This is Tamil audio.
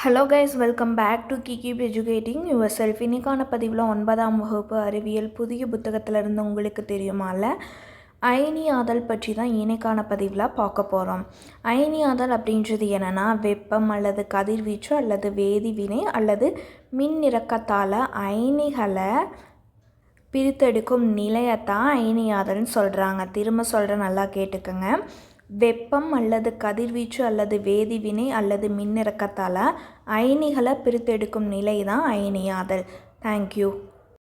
Hello guys, welcome back to Keep Educating Yourself. இன்னைக்கான பதிவில் 9ஆம் வகுப்பு அறிவியல் புதிய புத்தகத்திலிருந்து உங்களுக்கு தெரியுமால அயனியாதல் பற்றி தான் இன்னைக்கான பதிவில் பார்க்க போகிறோம். அயனியாதல் அப்படின்றது என்னென்னா, வெப்பம் அல்லது கதிர்வீச்சு அல்லது வேதிவினை அல்லது மின் இறக்கத்தால் அயனிகளை பிரித்தெடுக்கும் நிலையத்தான் அயனியாதல்னு சொல்கிறாங்க. திரும்ப சொல்கிறேன், நல்லா கேட்டுக்கோங்க. வெப்பம் அல்லது கதிர்வீச்சு அல்லது வேதிவினை அல்லது மின்னிறக்கத்தால் அயனிகளை பிரித்தெடுக்கும் நிலை தான் அயனியாதல். தேங்க்யூ.